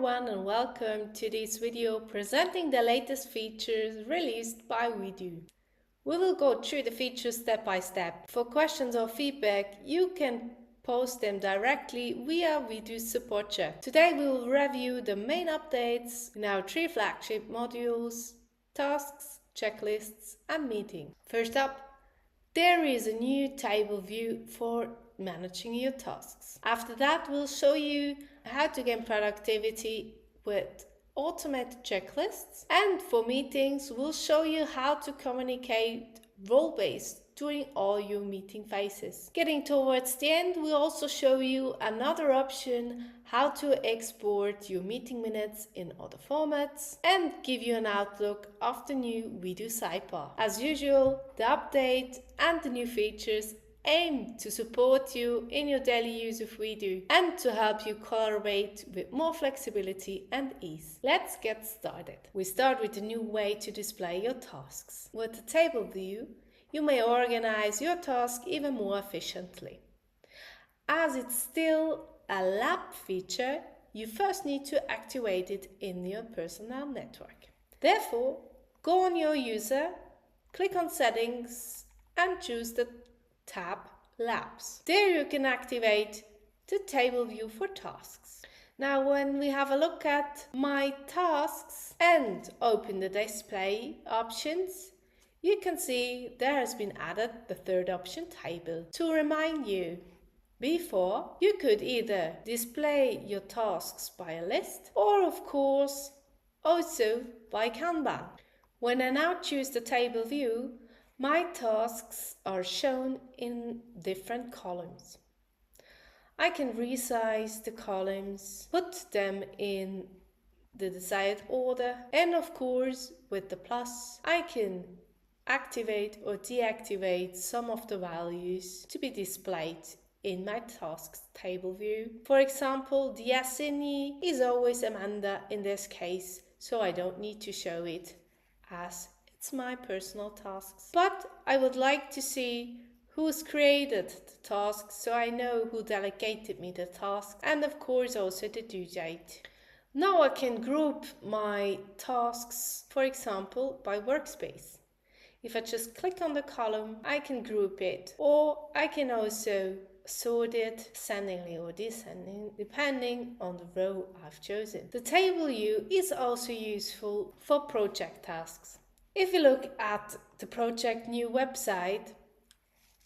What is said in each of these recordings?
everyone and welcome to this video presenting the latest features released by WEDO. We will go through the features step by step. For questions or feedback, you can post them directly via WEDO's support chat. Today we will review the main updates in our 3 flagship modules: tasks, checklists and meeting. First up, there is a new table view for managing your tasks. After that, we'll show you how to gain productivity with automated checklists. And for meetings, we'll show you how to communicate role-based during all your meeting phases. Getting towards the end, we'll also show you another option, how to export your meeting minutes in other formats, and give you an outlook of the new WEDO sidebar. As usual, the update and the new features aim to support you in your daily use of WEDO and to help you collaborate with more flexibility and ease. Let's get started. We start with a new way to display your tasks. With the table view, you may organize your task even more efficiently. As it's still a lab feature, you first need to activate it in your personal network. Therefore, go on your user, click on Settings and choose the tab Labs. There you can activate the table view for tasks. Now when we have a look at My Tasks and open the display options, you can see there has been added the third option, Table. To remind you, before you could either display your tasks by a list or of course also by Kanban. When I now choose the table view, my tasks are shown in different columns. I can resize the columns, put them in the desired order, and of course with the plus I can activate or deactivate some of the values to be displayed in my tasks table view. For example, the assignee is always Amanda in this case, so I don't need to show it as it's my personal tasks. But I would like to see who's created the tasks, so I know who delegated me the task, and of course also the due date. Now I can group my tasks, for example, by workspace. If I just click on the column, I can group it, or I can also sort it ascendingly or descending, depending on the row I've chosen. The table view is also useful for project tasks. If you look at the project new website,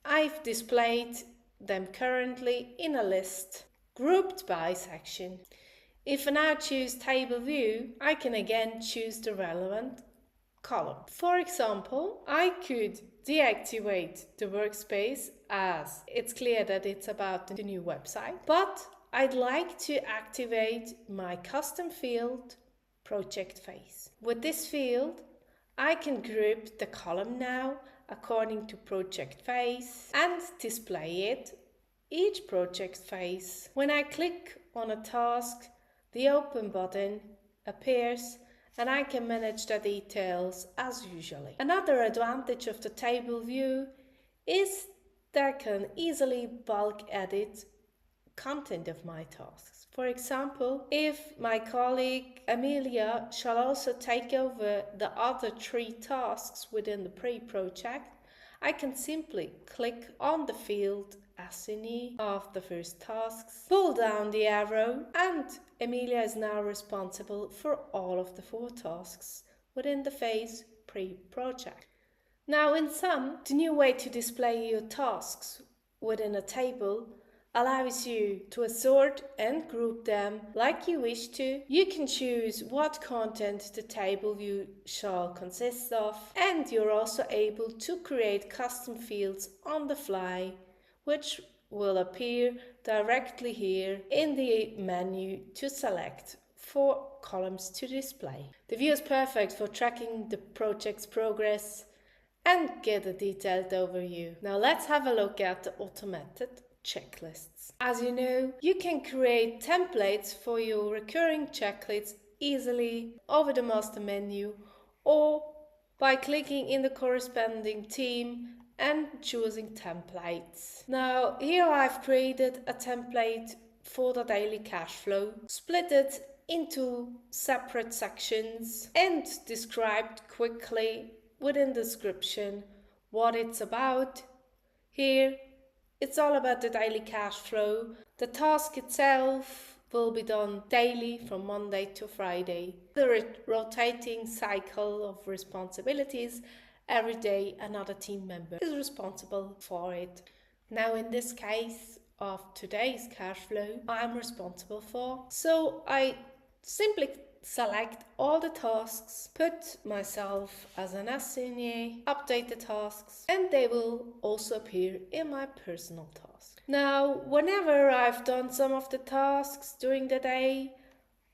I've displayed them currently in a list, grouped by section. If I now choose table view, I can again choose the relevant column. For example, I could deactivate the workspace as it's clear that it's about the new website, but I'd like to activate my custom field project phase. With this field, I can group the column now according to project phase and display it each project phase. When I click on a task, the open button appears and I can manage the details as usually. Another advantage of the table view is that I can easily bulk edit content of my tasks. For example, if my colleague Amelia shall also take over the other 3 tasks within the pre-project, I can simply click on the field assignee of the first tasks, pull down the arrow, and Amelia is now responsible for all of the 4 tasks within the phase pre-project. Now in sum, the new way to display your tasks within a table allows you to assort and group them like you wish to. You can choose what content the table view shall consist of, and you're also able to create custom fields on the fly, which will appear directly here in the menu to select for columns to display. The view is perfect for tracking the project's progress and get a detailed overview. Now let's have a look at the automated checklists. As you know, you can create templates for your recurring checklists easily over the master menu or by clicking in the corresponding theme and choosing templates. Now here I've created a template for the daily cash flow, split it into separate sections and described quickly within description what it's about. Here, it's all about the daily cash flow. The task itself will be done daily from Monday to Friday. The rotating cycle of responsibilities. Every day another team member is responsible for it. Now in this case of today's cash flow, I'm responsible for. So I simply select all the tasks, put myself as an assignee, update the tasks, and they will also appear in my personal task. Now, whenever I've done some of the tasks during the day,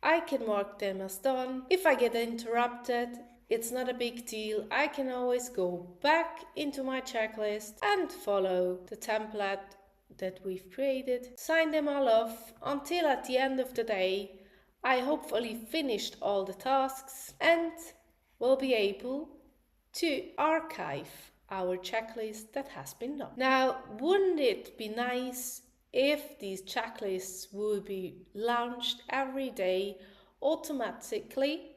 I can mark them as done. If I get interrupted, it's not a big deal. I can always go back into my checklist and follow the template that we've created, sign them all off until at the end of the day I hopefully finished all the tasks and will be able to archive our checklist that has been done. Now, wouldn't it be nice if these checklists would be launched every day automatically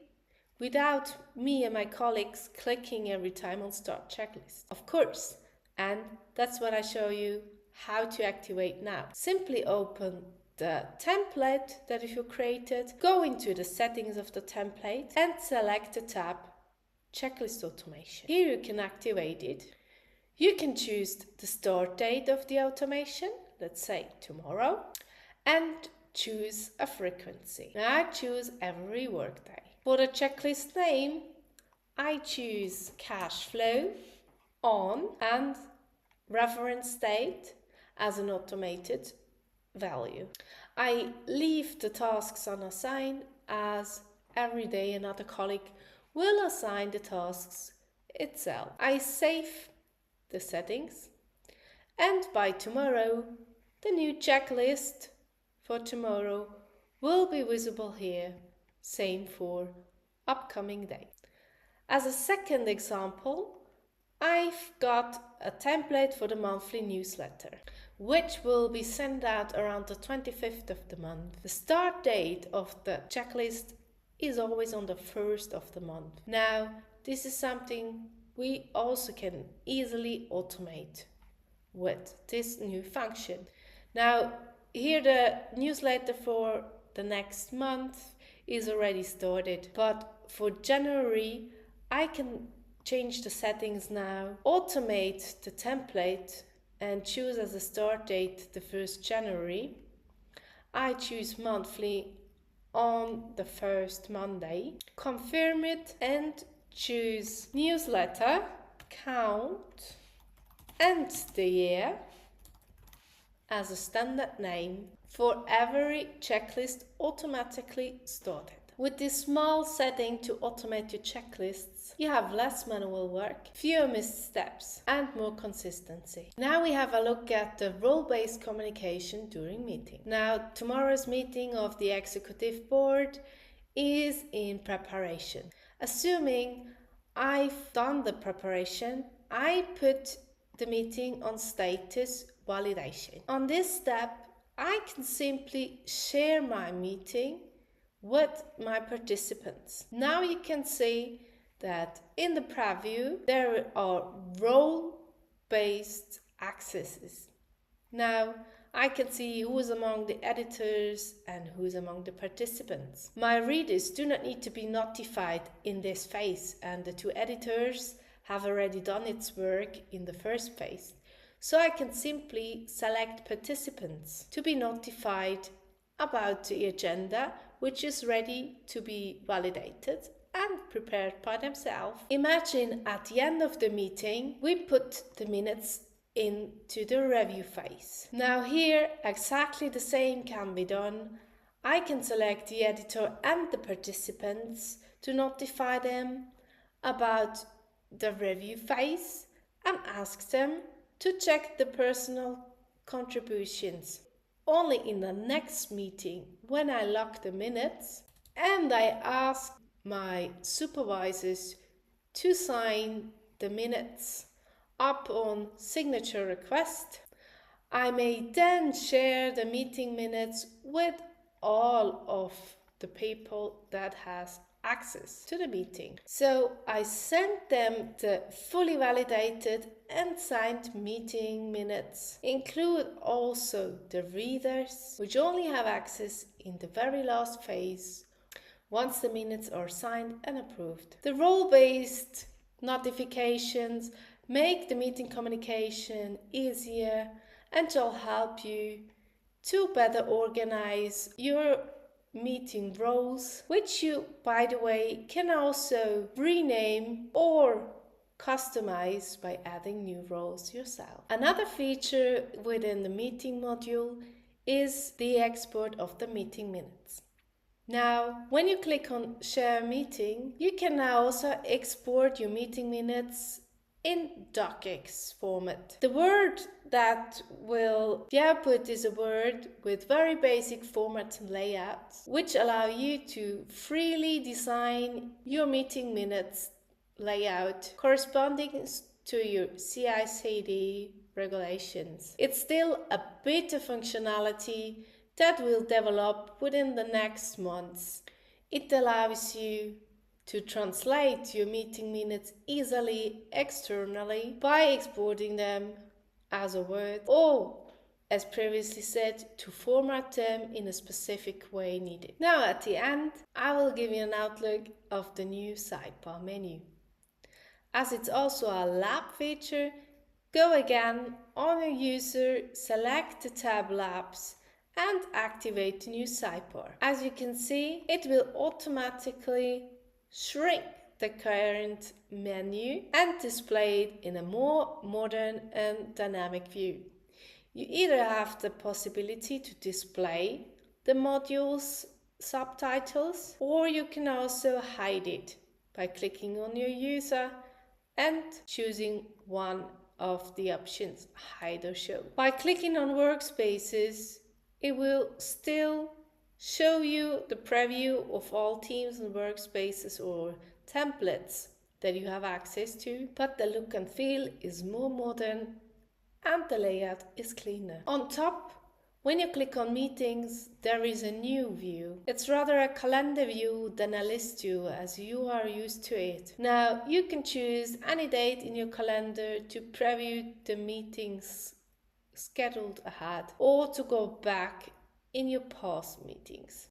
without me and my colleagues clicking every time on Start Checklist? Of course, and that's what I show you how to activate now. Simply open the template that you created, go into the settings of the template and select the tab Checklist Automation. Here you can activate it. You can choose the start date of the automation, let's say tomorrow, and choose a frequency. Now I choose every workday. For the checklist name, I choose cash flow on and reference date as an automated value. I leave the tasks unassigned as every day another colleague will assign the tasks itself. I save the settings and by tomorrow the new checklist for tomorrow will be visible here. Same for upcoming day. As a second example, I've got a template for the monthly newsletter, which will be sent out around the 25th of the month. The start date of the checklist is always on the 1st of the month. Now, this is something we also can easily automate with this new function. Now, here the newsletter for the next month is already started, but for January, I can change the settings now, automate the template and choose as a start date the 1st January. I choose monthly on the first Monday, confirm it and choose newsletter, count and the year as a standard name for every checklist automatically started. With this small setting to automate your checklists, you have less manual work, fewer missed steps, and more consistency. Now we have a look at the role-based communication during meeting. Now, tomorrow's meeting of the executive board is in preparation. Assuming I've done the preparation, I put the meeting on status validation. On this step, I can simply share my meeting with my participants. Now you can see that in the preview there are role-based accesses. Now I can see who is among the editors and who is among the participants. My readers do not need to be notified in this phase, and the two editors have already done its work in the first phase. So I can simply select participants to be notified about the agenda, which is ready to be validated and prepared by themselves. Imagine at the end of the meeting, we put the minutes into the review phase. Now here, exactly the same can be done. I can select the editor and the participants to notify them about the review phase and ask them to check the personal contributions only in the next meeting when I log the minutes, and I ask my supervisors to sign the minutes upon signature request. I may then share the meeting minutes with all of the people that has access to the meeting. So I sent them the fully validated and signed meeting minutes. Include also the readers, which only have access in the very last phase once the minutes are signed and approved. The role-based notifications make the meeting communication easier and shall help you to better organize your meeting roles, which you, by the way, can also rename or customize by adding new roles yourself. Another feature within the meeting module is the export of the meeting minutes. Now, when you click on Share Meeting, you can now also export your meeting minutes in docx format. The word that will be output is a word with very basic formats and layouts, which allow you to freely design your meeting minutes layout corresponding to your CI/CD regulations. It's still a bit of functionality that will develop within the next months. It allows you to translate your meeting minutes easily externally by exporting them as a Word, or, as previously said, to format them in a specific way needed. Now at the end, I will give you an outlook of the new sidebar menu. As it's also a lab feature, go again on your user, select the tab Labs, and activate the new sidebar. As you can see, it will automatically shrink the current menu and display it in a more modern and dynamic view. You either have the possibility to display the module's subtitles, or you can also hide it by clicking on your user and choosing one of the options, hide or show. By clicking on workspaces, it will still show you the preview of all teams and workspaces or templates that you have access to, but the look and feel is more modern and the layout is cleaner. On top, when you click on meetings, there is a new view. It's rather a calendar view than a list view, as you are used to it. Now, you can choose any date in your calendar to preview the meetings scheduled ahead, or to go back in your past meetings.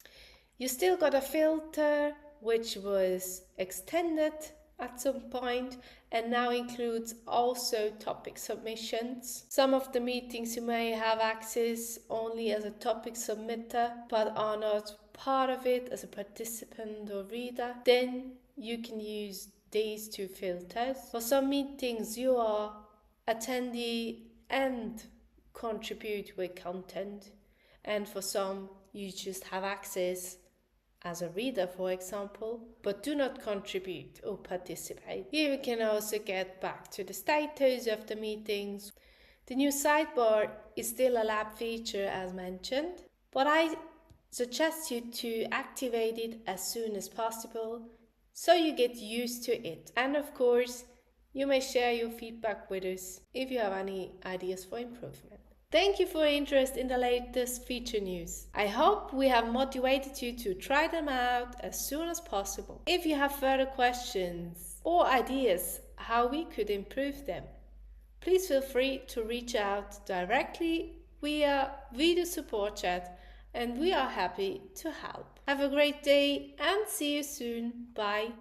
You still got a filter which was extended at some point and now includes also topic submissions. Some of the meetings you may have access only as a topic submitter but are not part of it as a participant or reader. Then you can use these two filters. For some meetings you are attendee and contribute with content, and for some you just have access as a reader, for example, but do not contribute or participate. You can also get back to the status of the meetings. The new sidebar is still a lab feature as mentioned, but I suggest you to activate it as soon as possible so you get used to it. And of course, you may share your feedback with us if you have any ideas for improvement. Thank you for your interest in the latest feature news. I hope we have motivated you to try them out as soon as possible. If you have further questions or ideas how we could improve them, please feel free to reach out directly via WEDO support chat, and we are happy to help. Have a great day and see you soon. Bye.